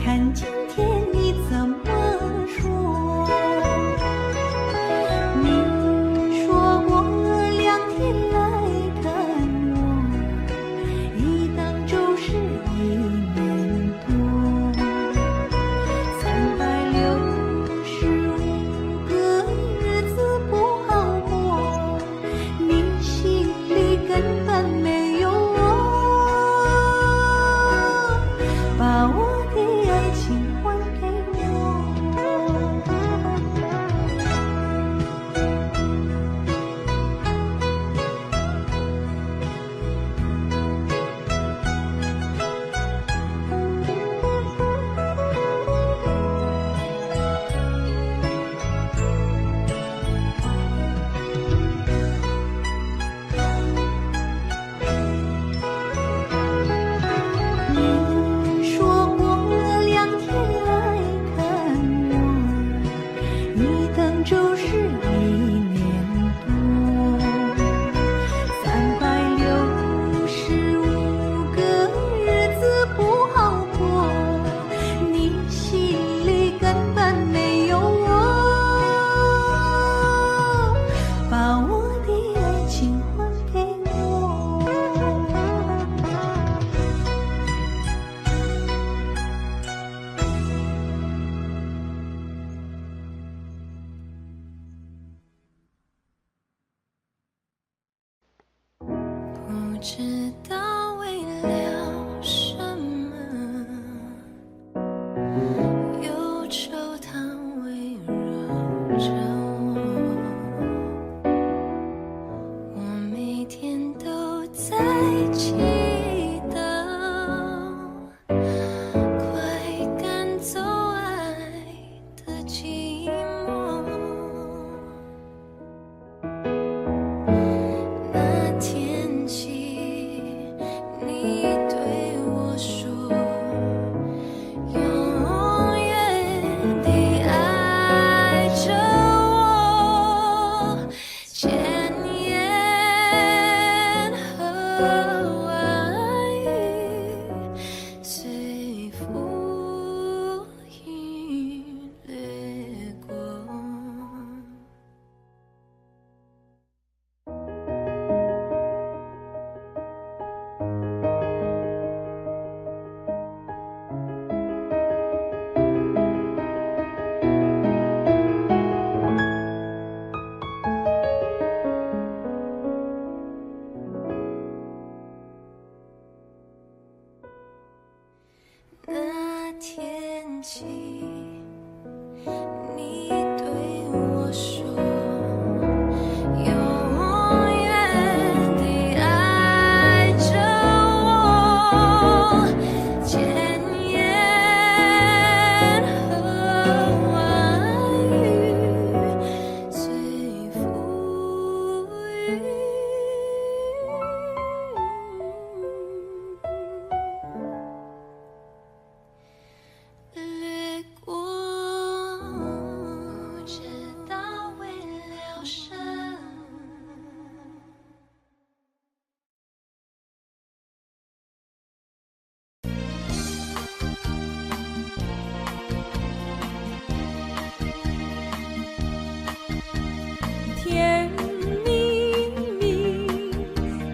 看今天你怎么说。你说过2天来看我，一当就是1年多，365个日子不好过，你心里根本没有我，把我的爱情还给我。你说过2天来看我，一等就是1年多，365个日子不好过，你心里根本没有我，把我的爱情还给我。不知道为了什么，忧愁它围绕着我，我每天都在祈祷，快赶走爱的寂寞。那天起，你对我说，永远地爱着我，千言和万语随浮云掠过。那天起，你对我说，永远地爱着我，千言和万语随浮云掠过，知道为了什么。甜蜜蜜，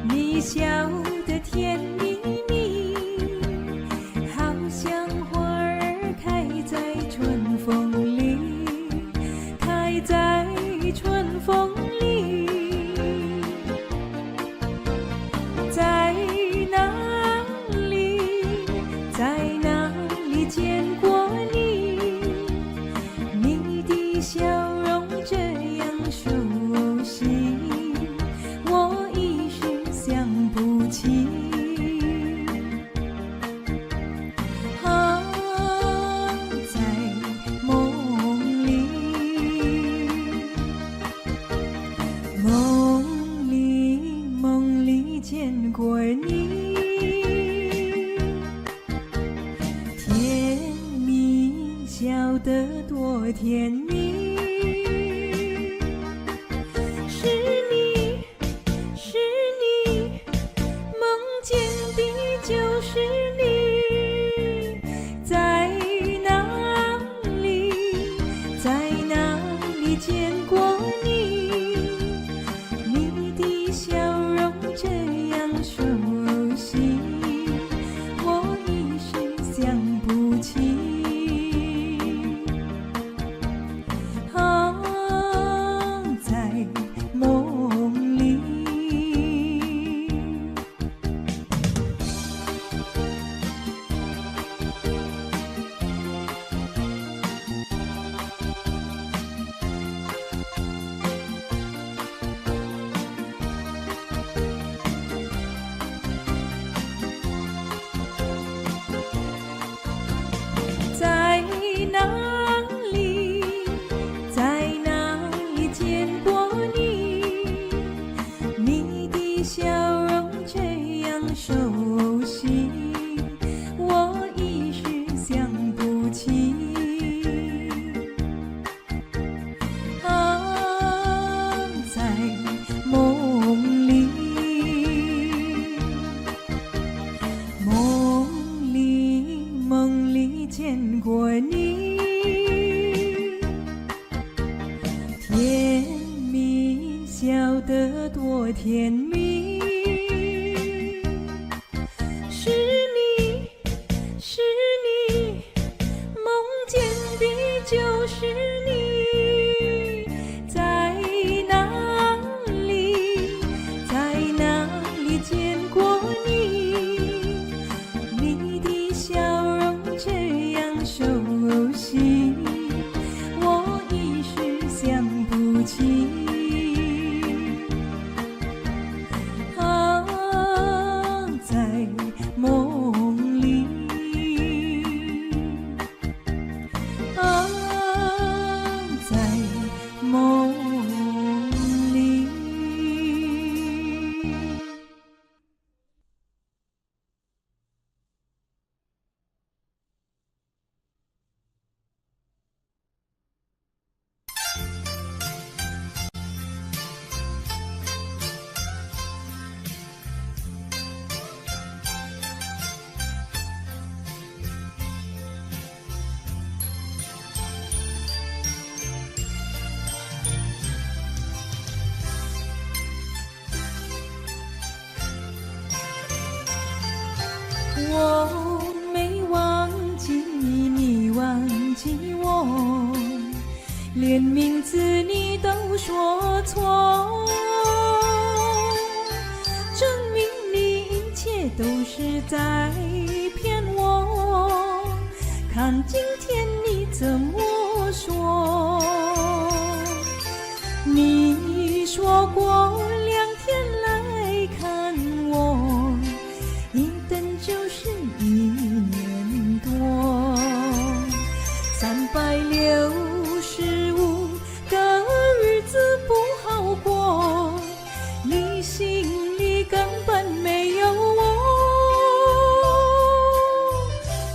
你笑得甜蜜蜜，好像花儿开在春风里，开在春风里。在哪里，在哪里见过你？你的笑容这样熟悉，我一时想不起。啊，在梦里，梦里见过你，甜蜜笑得多甜蜜。是你，是你，梦见的就是你，在过你，甜蜜笑得多甜蜜，是你，是你，梦见的就是你，在哪里，在哪里见过你？你的笑容这样熟悉，我一时想不起。啊，在梦里，啊，在梦里。我没忘记你忘记我，连名字你都说错，证明你一切都是在骗我。看今天你怎么说？你说过2天来看我，一等就是1年多，365个日子不好过，你心里根本没有我，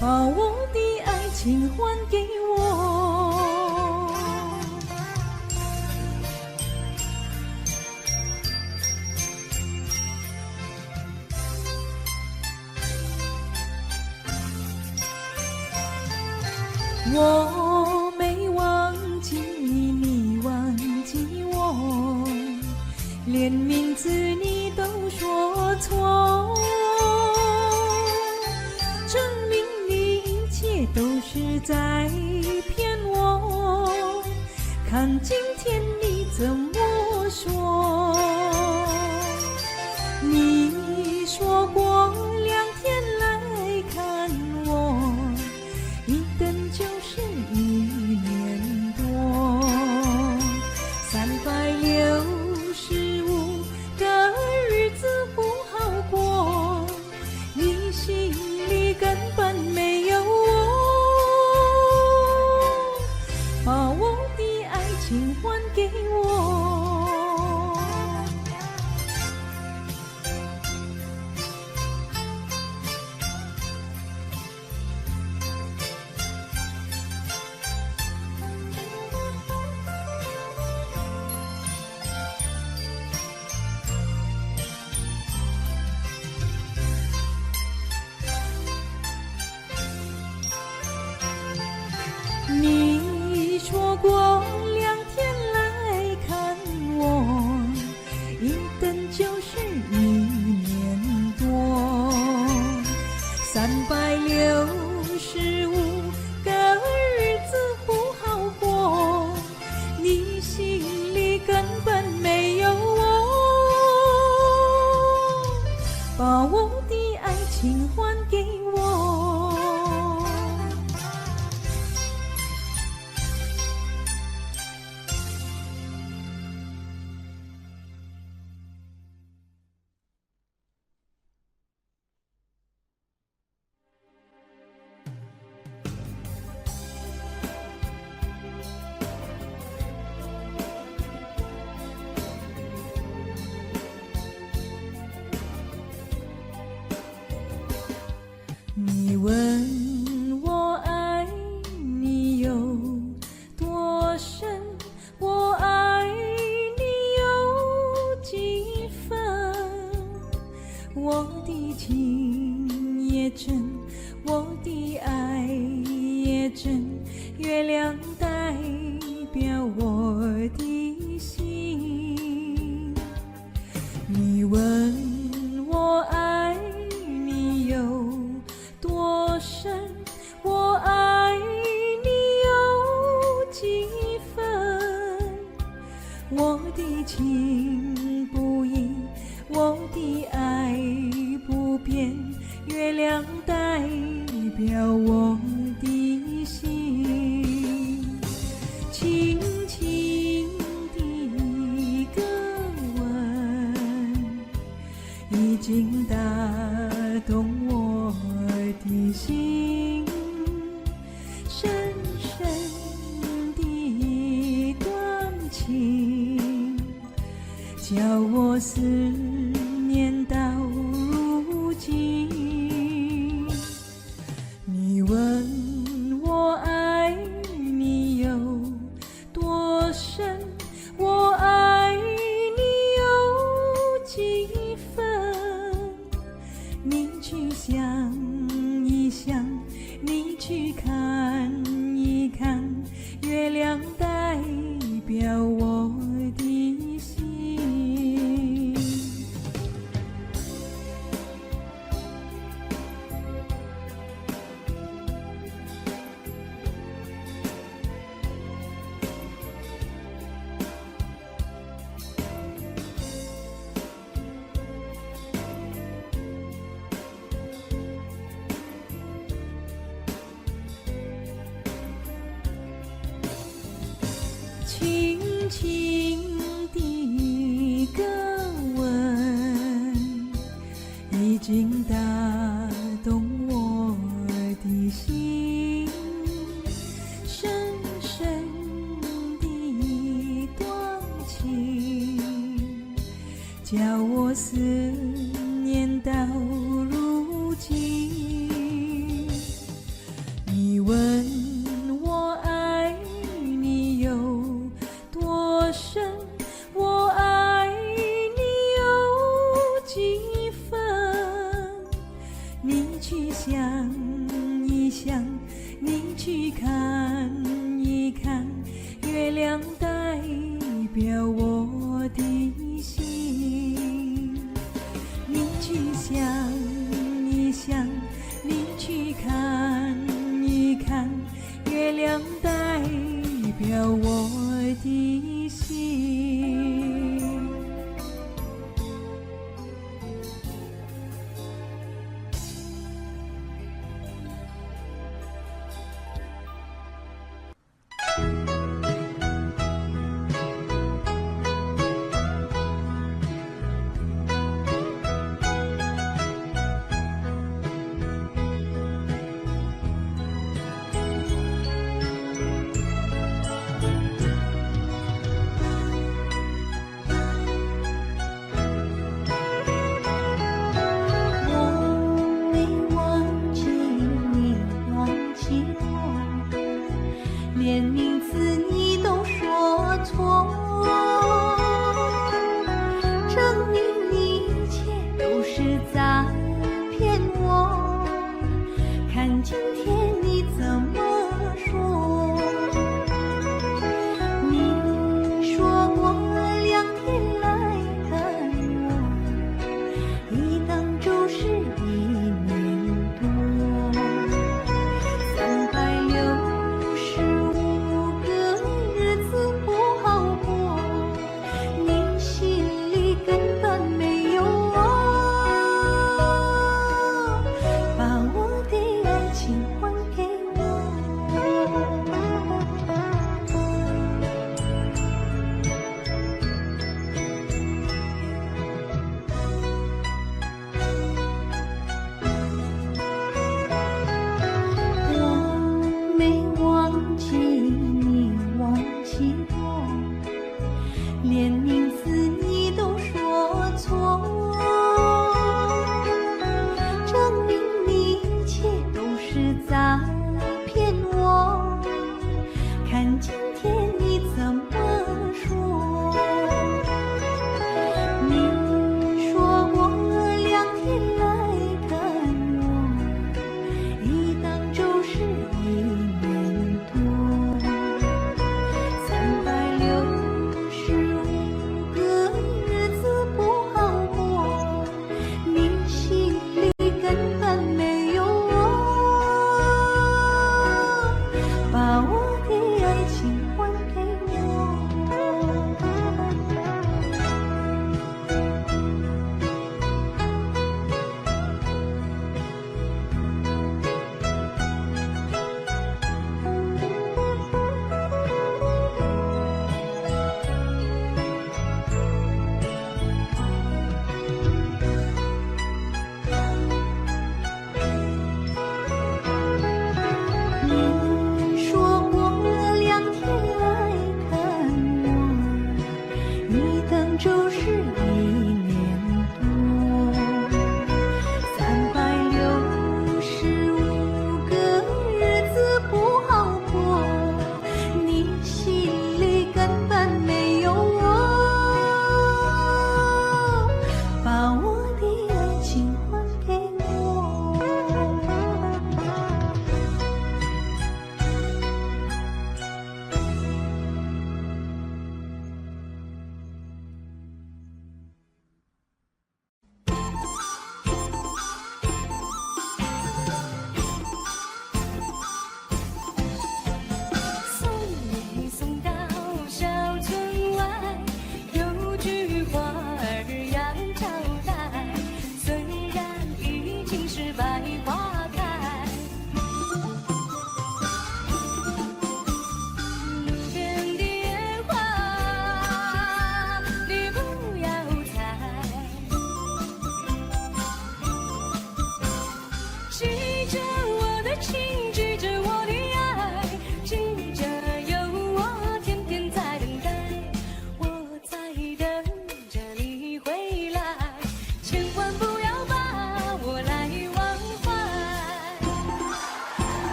把我的爱情还给我。我没忘记你忘记我，连名字你都说错，证明你一切都是在骗我。看今天你怎么说？你说过2天来看我，一等就是1年多，365个日子不好过，你心里根本没有我，把我的爱情还给我。深，月亮代表我的心。你问我爱你有多深，我爱你有几分？我的情不移，我的爱不变，月亮代表我的心。轻轻的一个吻，已经打动我的心。深深的一段情，叫我思念到如今。你问我爱你有多深，我爱你有几分？你去想一想，你去看一看，月亮代表我的心。轻轻的一个吻，已经打动我的心。深深的一段情，叫我思念到如今。你问我爱你有多深，我爱你有几分？你去想一想，你去看一看，月亮代表我的心。你去想一想，你去看一看，月亮代表我的心。我没忘记你，忘记我，连名字你都说错，证明你一切都是在骗我。看今天你怎么说？你说过2天来看我，一等就是1年多，365个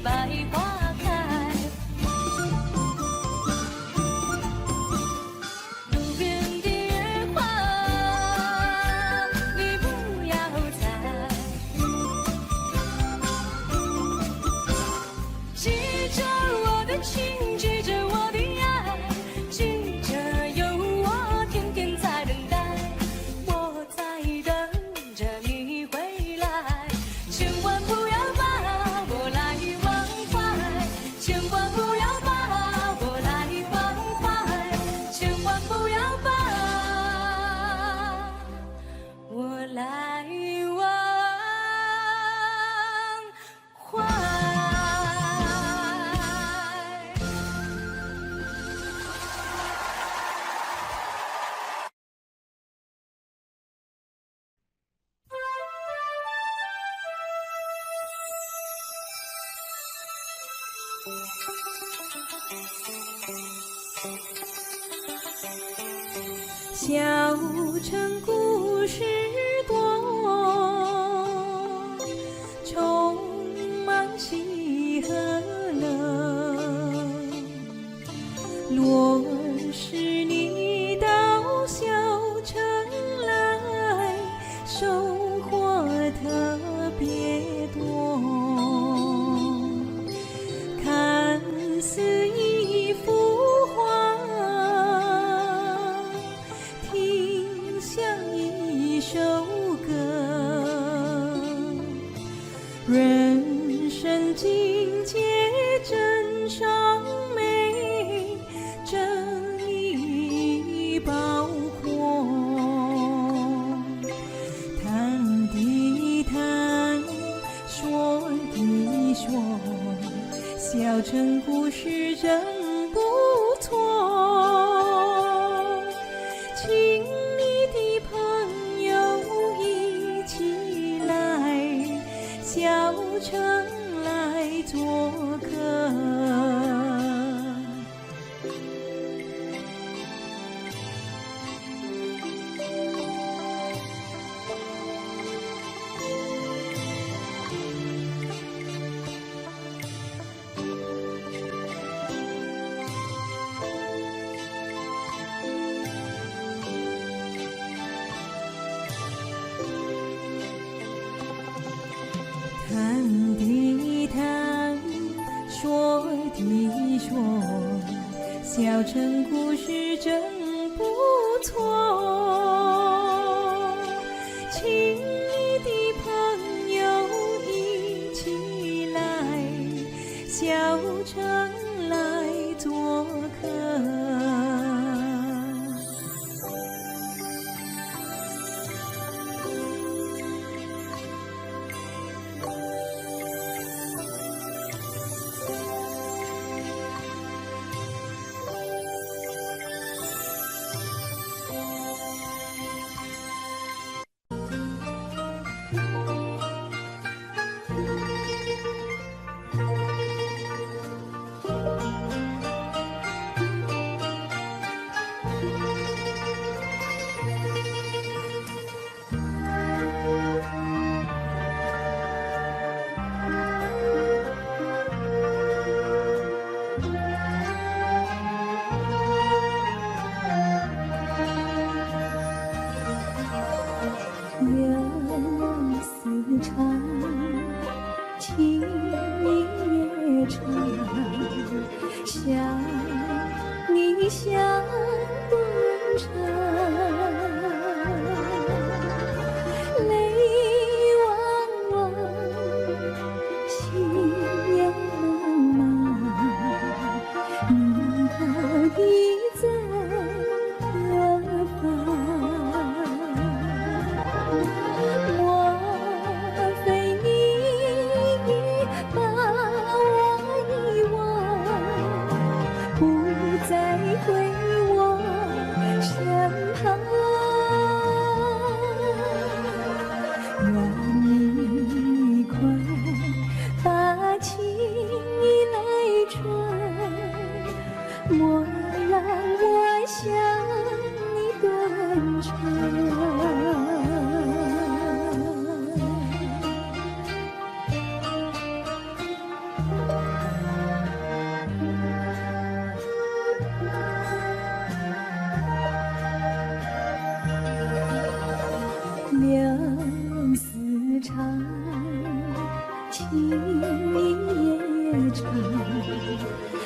百花开。路边的野花，你不要采。记着我的情，记着我的爱，记着有我天天在等待，我在等着你回来。千万不要把我来忘怀，千万不要把我来忘怀，千万不要把我来忘怀。小城故事多，充满喜和乐。若是你到小城来，收获特别多。看似一幅画，听像一首歌，人生境界真善美，真意包括。谈的谈，说的说，小城故事真不错，请你的朋友一起来小城来做客。谈的谈，说的说，小城故事真不错，请你的朋友一起来小城来做客。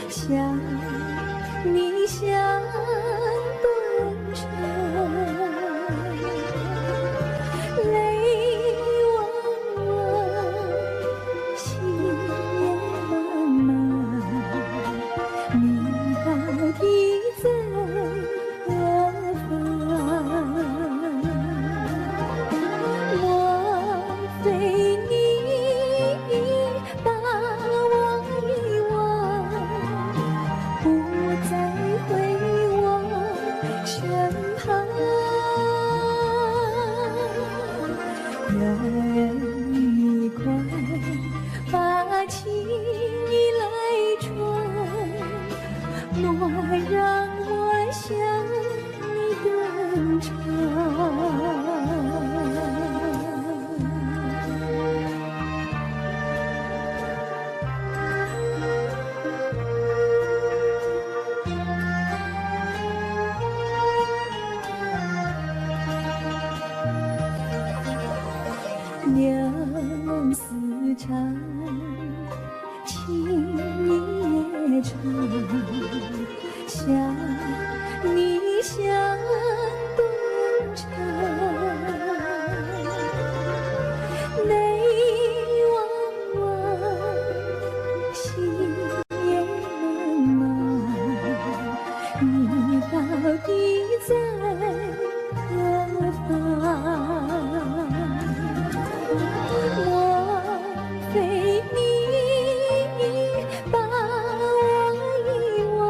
想你像断肠，泪汪汪，心也茫茫，你到底在何方？莫非你把我遗忘，不再回我身旁？愿你快把情意来传，莫让我想你更长。相思长，情也长，想你像断肠，泪汪汪，心也茫茫，你到底在何方？莫非你把我遗忘，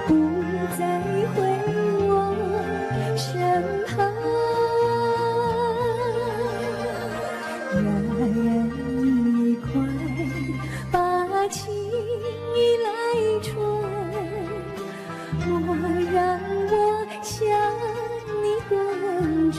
不再回我身旁？愿你快把情意来传，莫让我想你更长。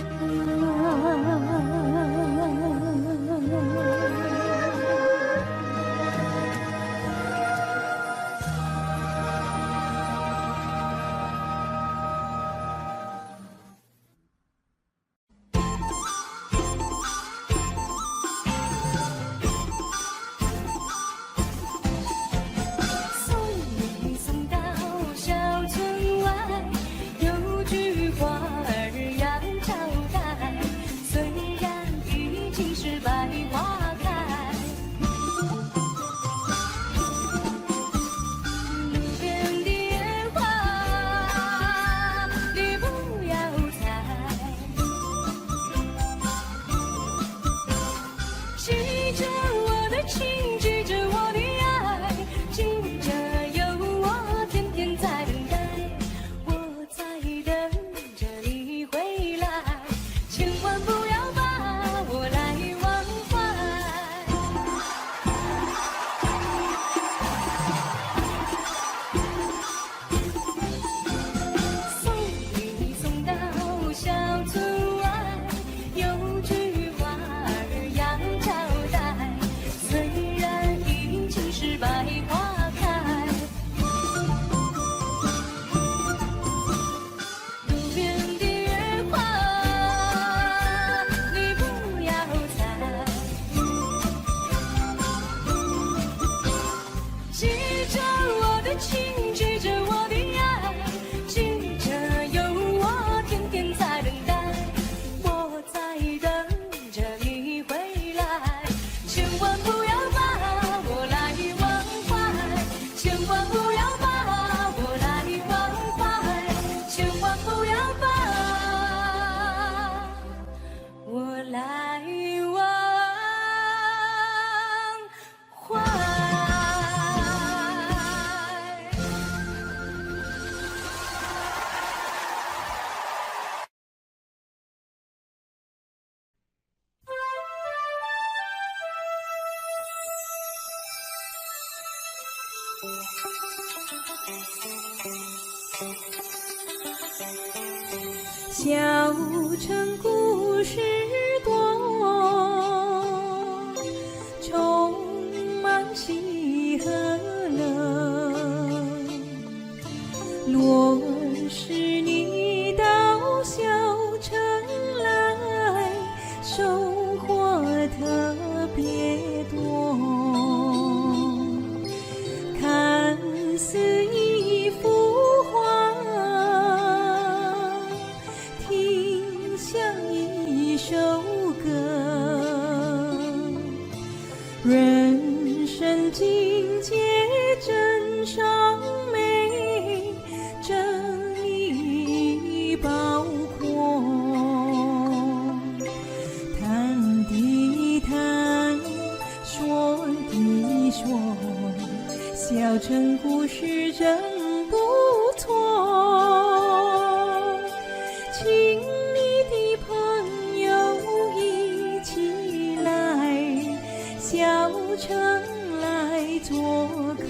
小城故事多，充满喜和乐。若是你到小城来，收获特别多。小城故事真不错，请你的朋友一起来，小城来做客。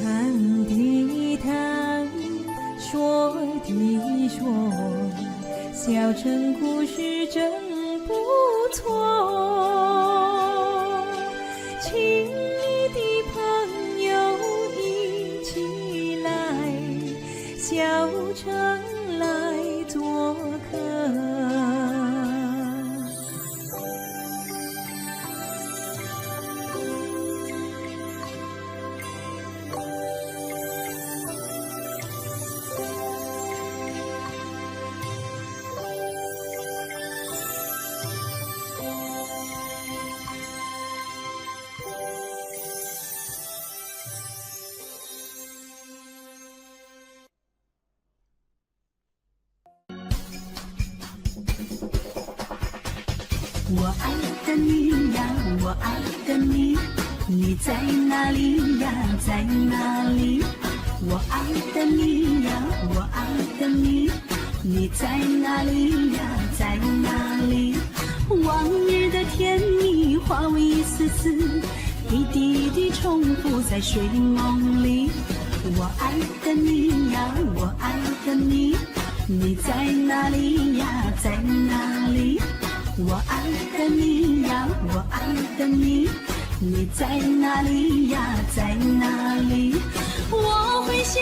谈的谈，说的说，小城故事真不错，请你的朋友一起来，小城来做客。我爱的你呀，我爱的你，你在哪里呀，在哪里？我爱的你呀，我爱的你，你在哪里呀，在哪里？往日的甜蜜化为一丝丝，一滴滴重复在睡梦里。我爱的你呀，我爱的你，你在哪里呀，在哪里？我爱的你呀，我爱的你，你在哪里呀，在哪里？我会想，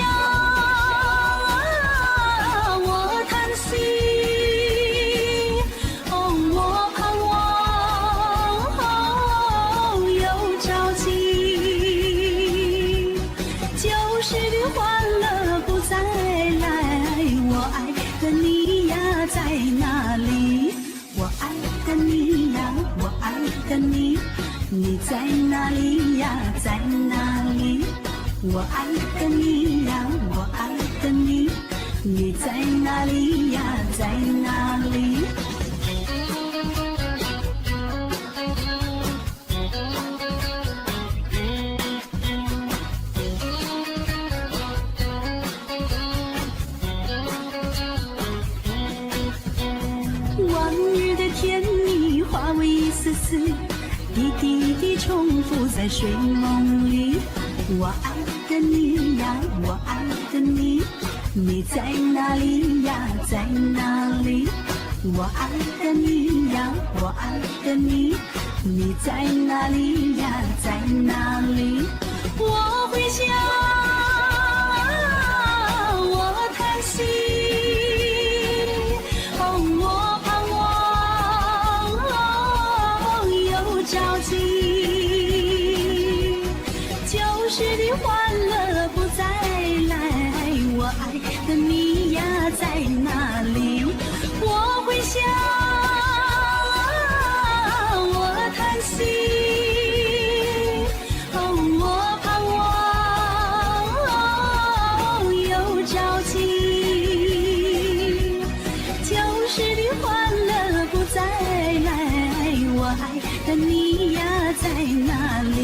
我叹息，哦，我盼望，又着急，旧时的欢乐不再来。我爱的你呀，在哪里？我爱的你呀，我爱的你，你在哪里呀，在哪里？我爱的你呀，我爱的你，你在哪里呀，在哪里？往日的甜蜜化为一丝丝，一滴滴重复在睡梦里。我爱的你呀，我爱的你，你在哪里呀，在哪里？我爱的你呀，我爱的你，你在哪里呀，在哪里？我会想，我叹息，哦，我盼望，又着急。旧时的欢乐不再来，我爱的你呀，在哪里？我会想，我叹息，哦，我盼望，又着急。旧时的欢乐不再来，我爱的你呀，在哪里？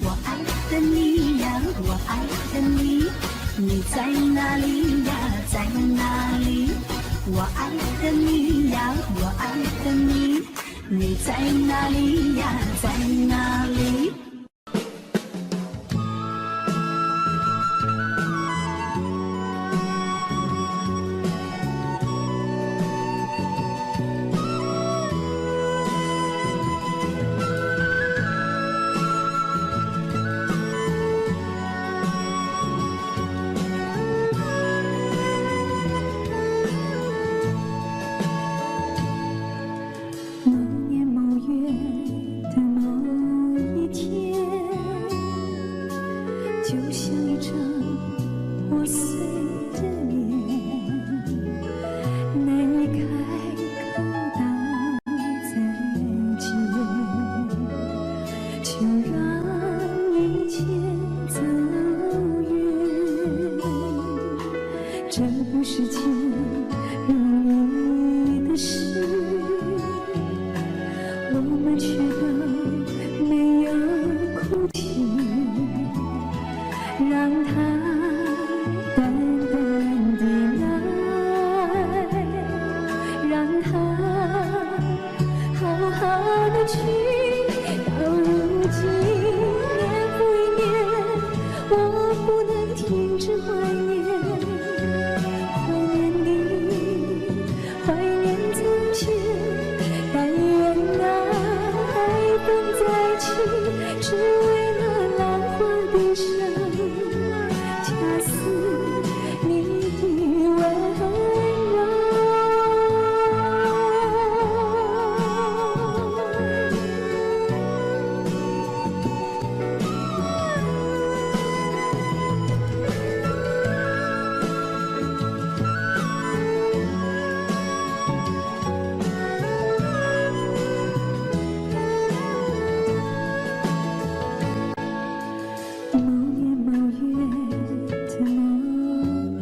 我爱的你呀，我爱的你，你在哪里呀，在哪里？我爱的你呀，我爱的你，你在哪里呀，在哪里？某年某月的某一天，这不是件容易的事，我们却都没有哭泣，让它淡淡地来，让它好好的去。到如今年复一年，我不能停止怀念，怀念你，怀念从前。但愿那海风再起，只为那浪花的声，恰似你的温柔。某年某月的某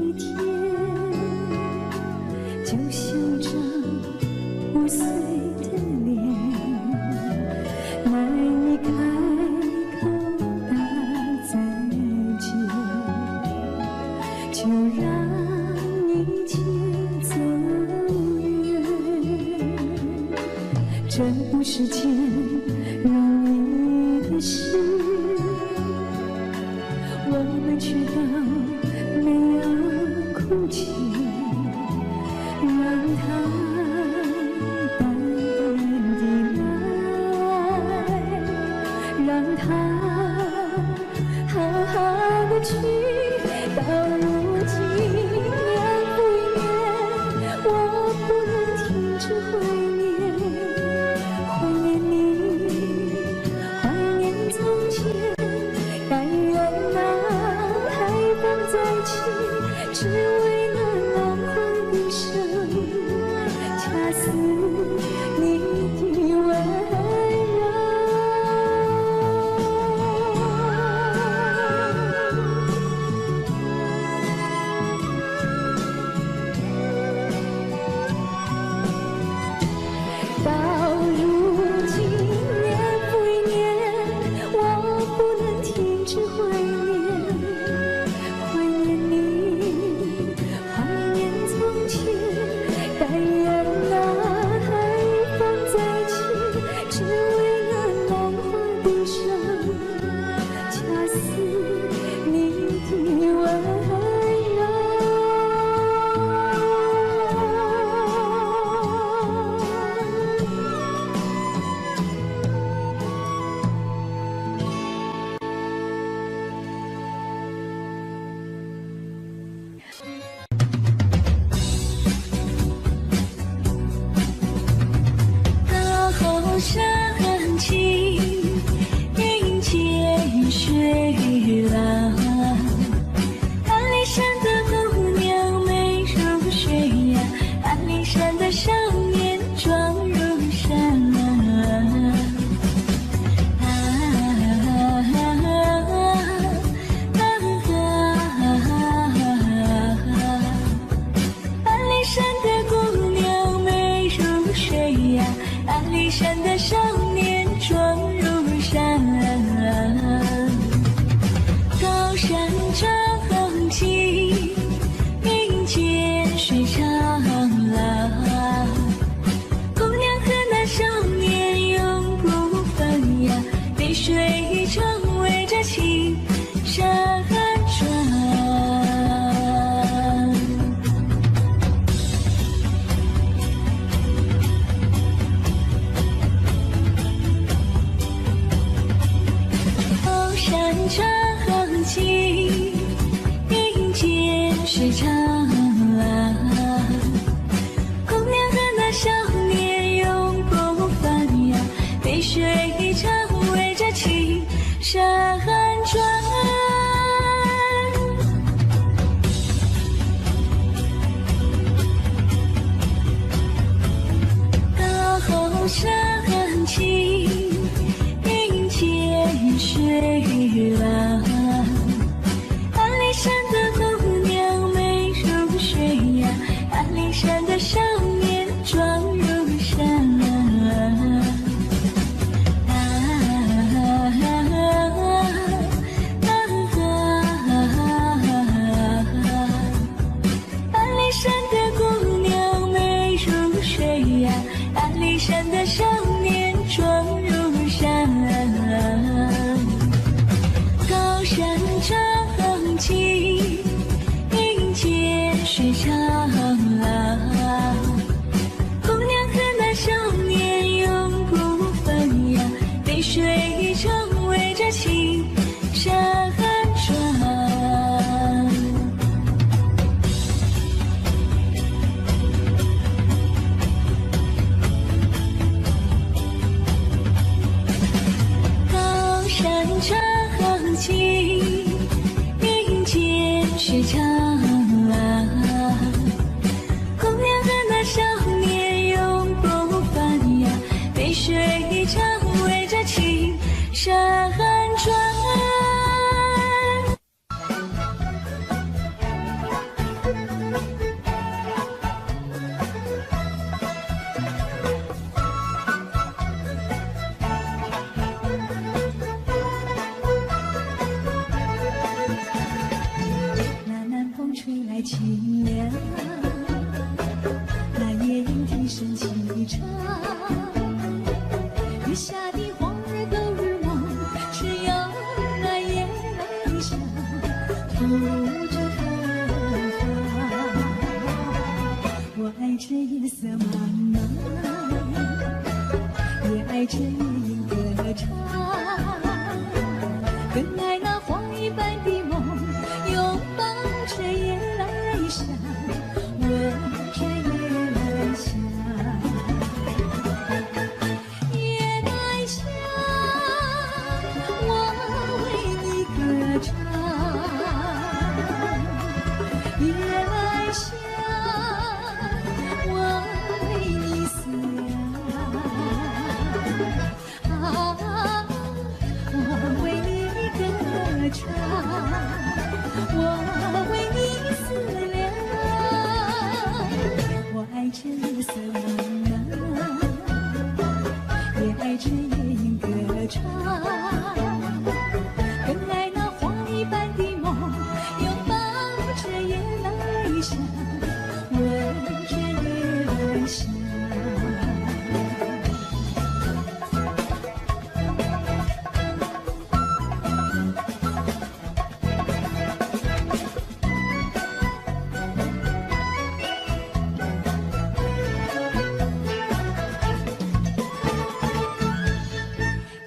一天，就像张5岁的脸，难以开口道再见，就让一切走远。这不是件容易的事，我们却都没有哭泣，让它淡淡地来，让它好好的去。到如今年复一年，我不能停止怀念，怀念你，怀念从前。但愿那海风再起，只为那浪花的声，恰似你的温柔。到如今年复一年，我不能停止怀念，怀念你，怀念从前。但愿那海风再起，只为那浪花的声，恰似你的温柔。大后山青，迎接水浪。安里山的姑娘美如水呀，安里山的少年壮如山。安里山的姑娘美如水呀，安里山的少年壮如山。高山长青，迎接水长浪。姑娘和那少年永不分呀，碧水成围着青山转。高山长青，迎接水长浪。姑娘和那少年永不分呀，碧水成围着青山转。高山青，迎接水浪。安里山的姑娘美如水长廊。姑娘和那少年永不分呀，被水成围着青山转。高山长青，云间水长廊。姑娘和那少年永不分呀，被水长围着青山转。那南风吹来清凉，那夜莺啼声齐唱。月下的花儿都日望，只有那夜来香吐着芬芳。我爱这夜色茫茫，也爱这夜莺歌唱，更爱那花一般的梦，拥抱着夜来香，闻着夜来香。夜来香，我为你歌唱。夜来香，我为你思量。啊，我为你歌唱，我为你思量。我爱这夜色茫茫，也爱这夜莺歌唱，更爱那花一般的梦，拥抱着夜来香，闻着夜来香。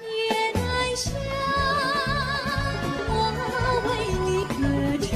夜来香，我为你歌唱。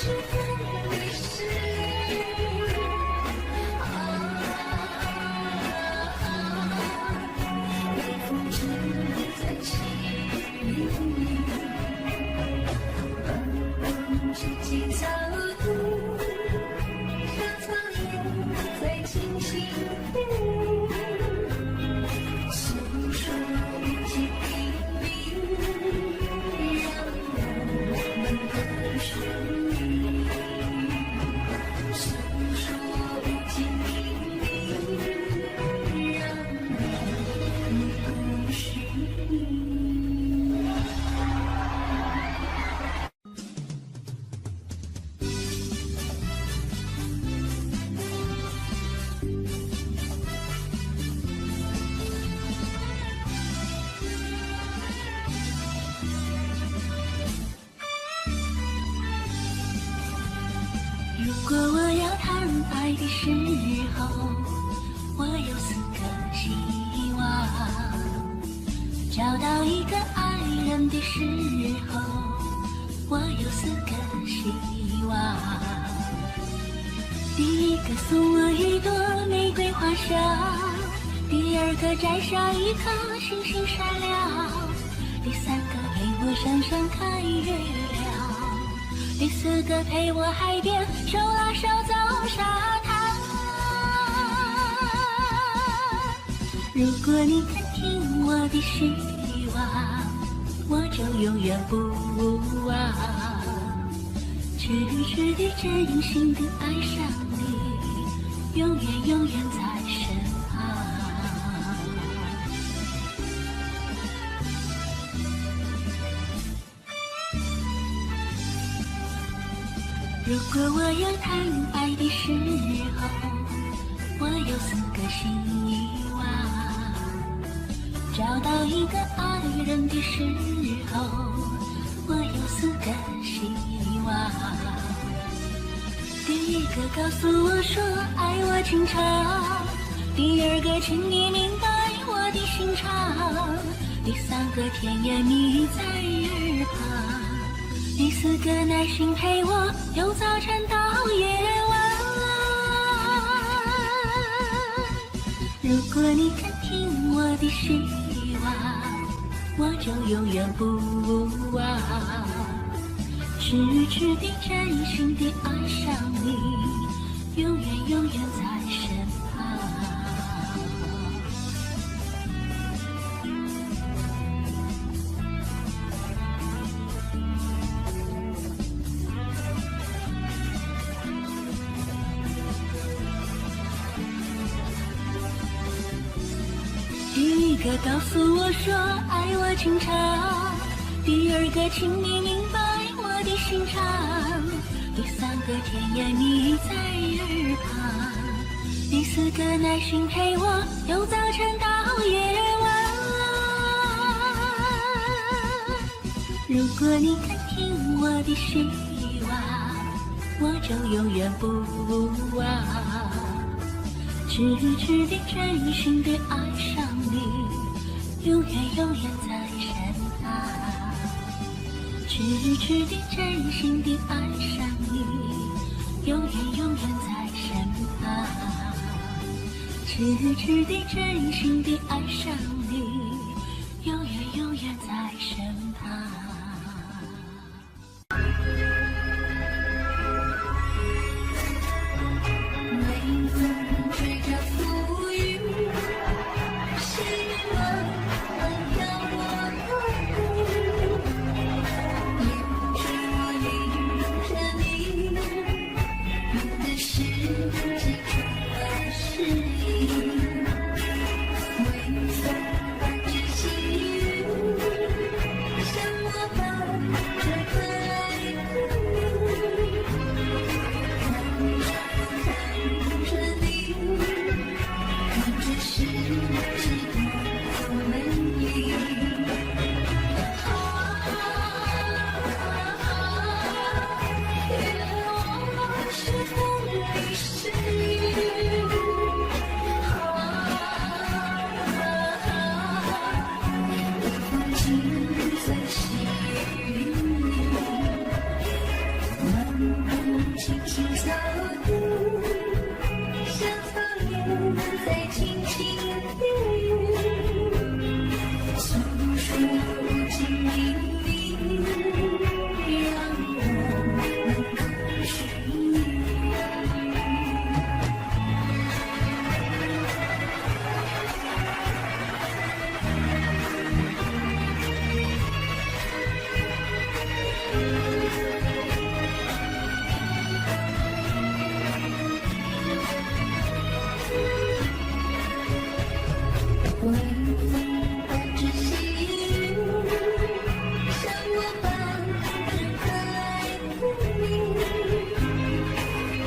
是风里是雨，微风只在细雨，拾起草土，小草也在轻轻地诉说无尽的命运，让我们的旋律诉说无尽的命运，让我们的旋律。如果我要谈爱的时候，我有4个希望。找到一个爱人的时候，我有4个希望。第一个送我一朵玫瑰花香，第2个摘下一颗星星闪亮，第3个陪我上山看月亮，第4个陪我海边手拉手走沙滩。如果你肯听我的希望，我就永远不忘，痴痴地真心地爱上你，永远永远在身旁。如果我要谈爱的时候，我有4个希望。找到一个爱人的时候，我有4个希望。第1个告诉我说爱我情长，第2个请你明白我的心肠，第3个甜言蜜语在耳旁，第4个耐心陪我由早晨到夜晚。如果你肯听我的希望，我就永远不忘，痴痴地真心地爱上你，永远永远在身旁。第1个告诉我说爱我情长，第2个请你明白我的心肠，第3个甜言蜜语在耳旁，第4个耐心陪我由早晨到夜晚。如果你肯听我的希望，我就永远不忘，痴痴地真心地爱上你，永远永远在身旁。痴痴地真心地爱上你，永远永远在身旁。痴痴地真心地爱上你，永远永远在身旁。微风吹着浮云，希望能飘过头。也许我领着你，你的世界充满诗意。微风伴着细雨，像我抱着可爱的你。看着你，看这世界多美丽。愿我是风里是雨，微风轻在细雨里，慢慢轻轻草地，小草也在轻轻地，诉说无尽秘密，让我能跟随你。晚风伴着细雨，像我般只可爱的你。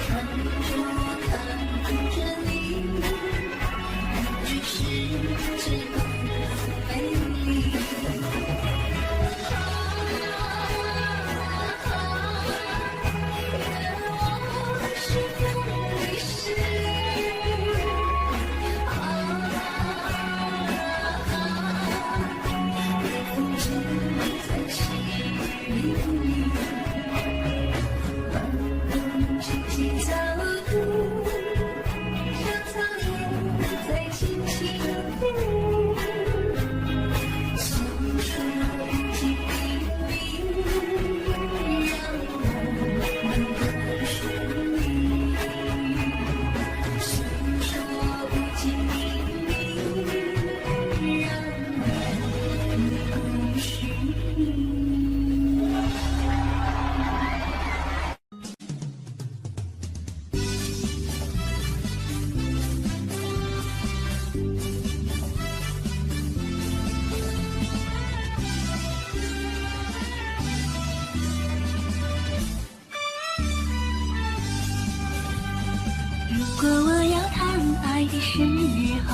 看着我，看着你，你是世界的美丽。我是风里时。轻轻草地，小草也在轻轻地，诉说无尽秘密，让我能跟随你。诉说无尽秘密，让我能跟随你。如果我要谈爱的时候，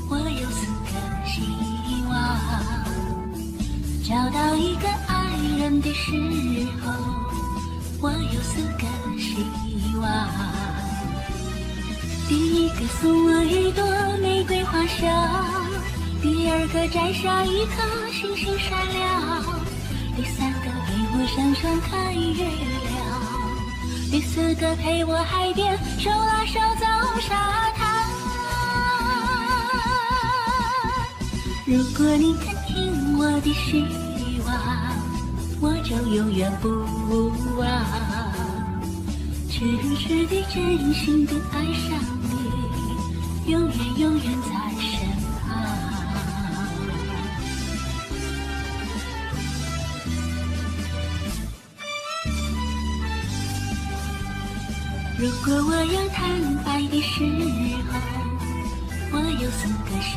我有4个希望。找到一个爱人的时候，我有4个希望。第一个送我一朵玫瑰花香，第二个摘下一颗星星闪亮，第三个陪我上山看月亮，第4个陪我海边手拉手走沙滩。如果你肯听我的希望，我就永远不忘，痴痴地真心地爱上你，永远永远在身旁。如果我要谈爱的时候，我有4个希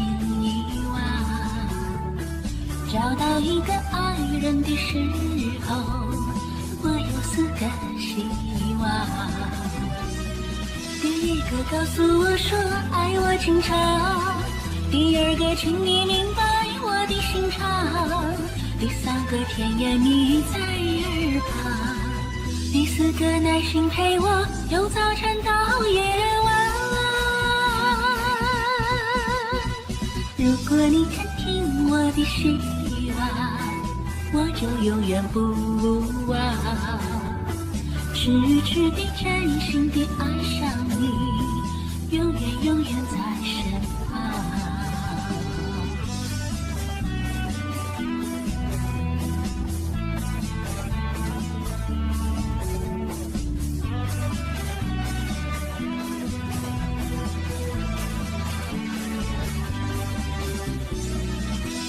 望。找到一个爱人的时候，我有4个希望。第一个告诉我说爱我情长，第二个请你明白我的心肠，第三个甜言蜜语在耳旁，第4个耐心陪我由早晨到夜晚。如果你肯听我的希望，我就永远不忘，痴痴地真心地爱上你，永远永远在身旁。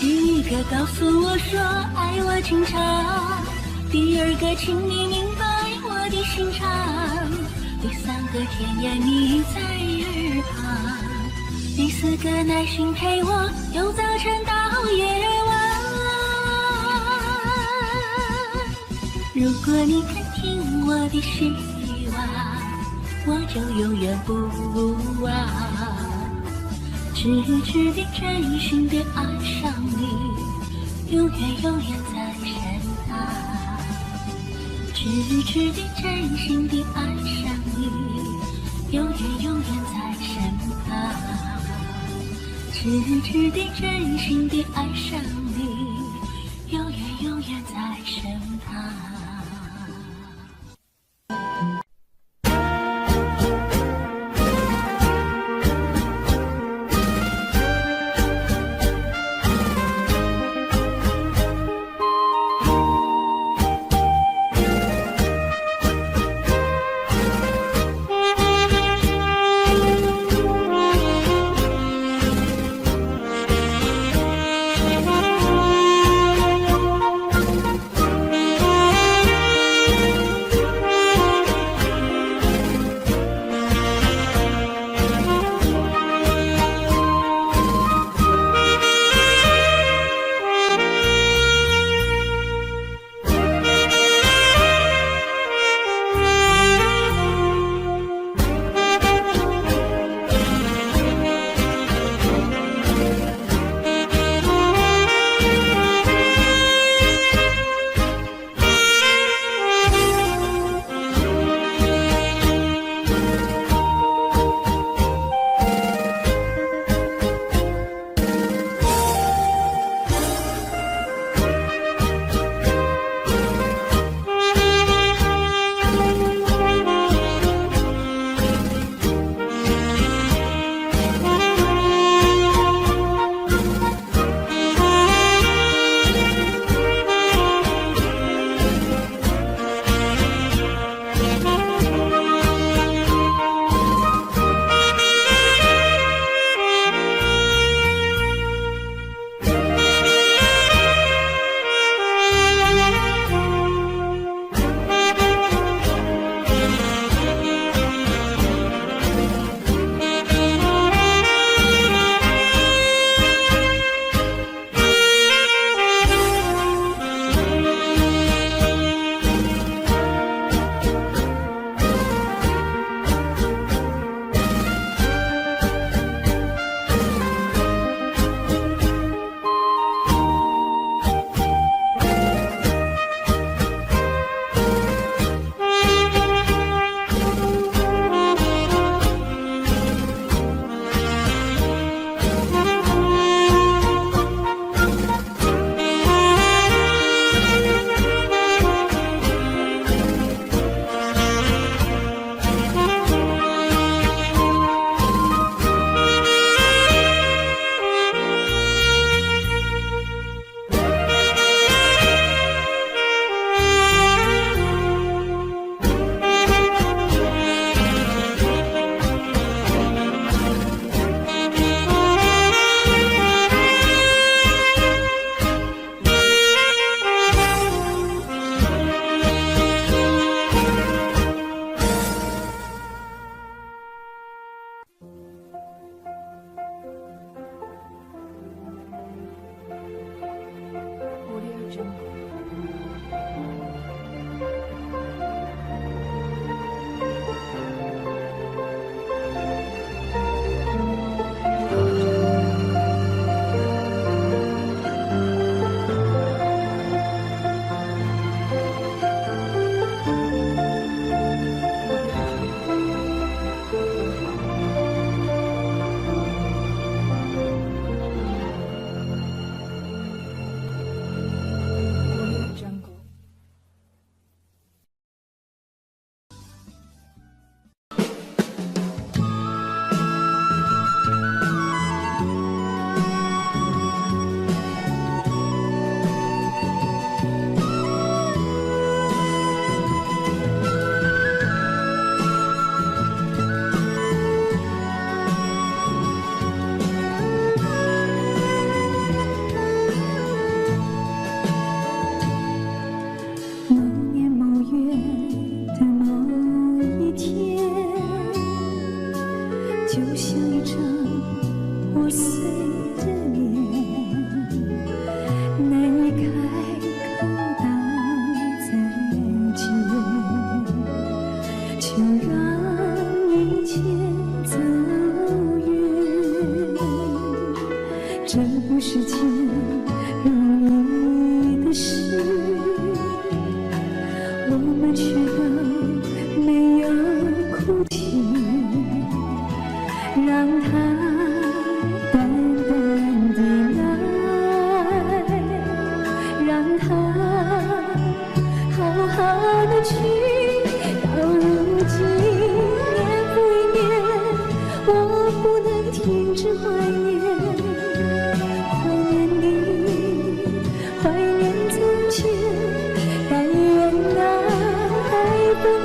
第一个告诉我说爱我情长，第二个请你明白我的心肠，第三个甜言蜜语在耳旁，第4个耐心陪我由早晨到夜晚。如果你肯听我的希望，我就永远不忘，痴痴地真心地爱上你，永远永远在身旁，痴痴地真心地爱上你，永远永远在身旁，痴痴地真心地爱上你，永远永远在身旁。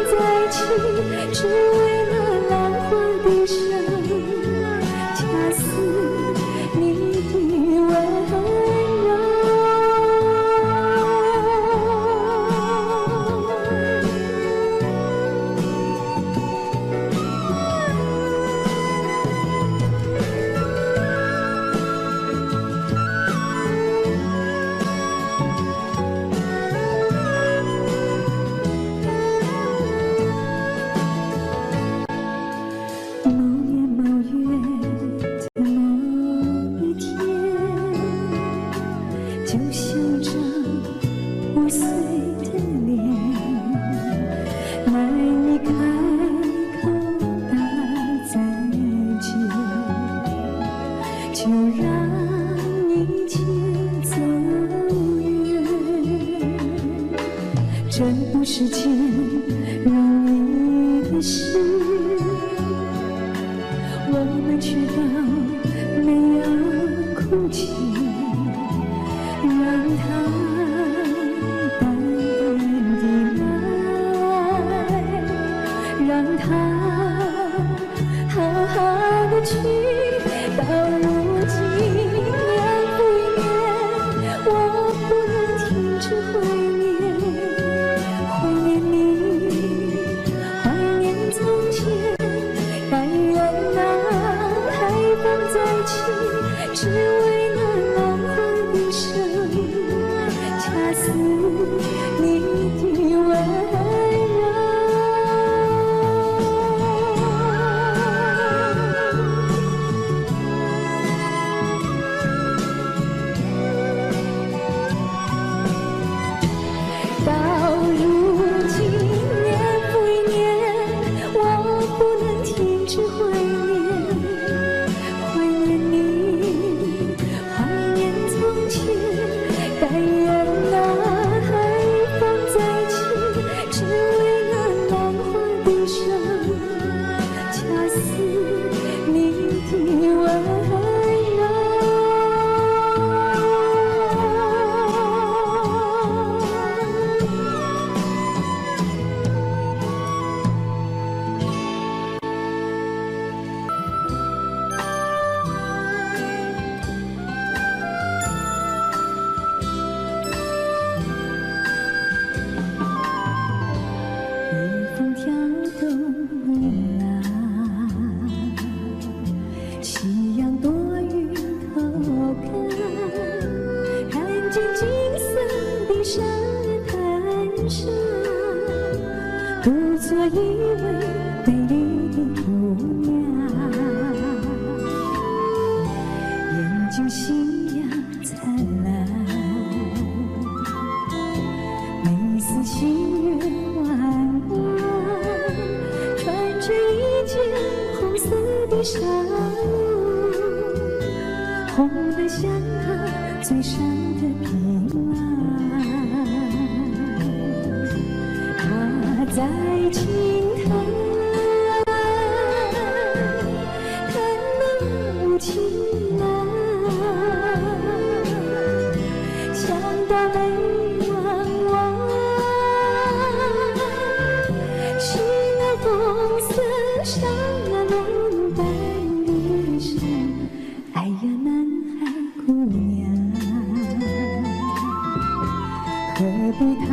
在一起，只为那浪花的声，恰似你的温柔。这不是件容易的事，我们却都没有哭泣，让它淡淡的来，让它好好的去。到如今年复一年，我不能停止怀念。怀念你，怀念从前，但愿那海风再起，只为那浪花的声，恰似你的温柔。到如今年复一年，我不能停止怀念，怀念你，怀念从前，但愿那海风再起，只为那浪花的声，恰似你的温柔。夕阳躲云头看，看见金色的沙滩上，独坐一位美丽的姑娘，眼睛夕阳灿烂，眉似新月弯弯，穿着一件红色的纱褂，红得像她嘴上的皮囊。她在轻叹，看那无情郎，想到泪汪汪，是那红色纱笼般的衫。哎呀，男孩姑娘，何必太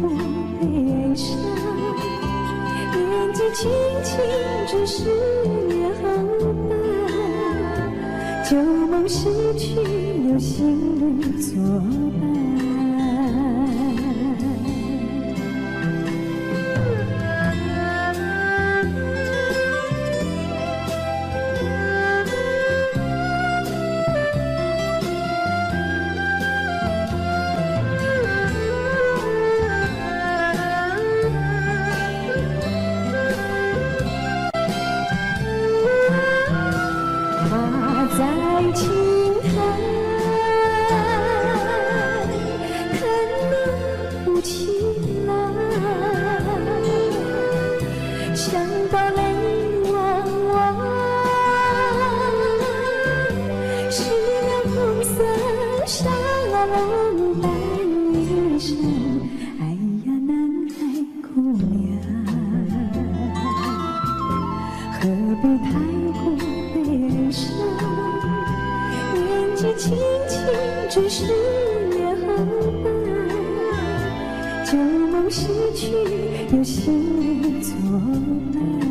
过悲伤？年纪轻轻只是年后半，旧梦逝去有新人作伴。在轻叹，看那无情郎，想到泪汪汪，是那红色纱笼般衣裳。哎呀，男孩姑娘，何必太过悲伤？年纪轻轻，只是也好吧。旧梦逝去，有新作伴。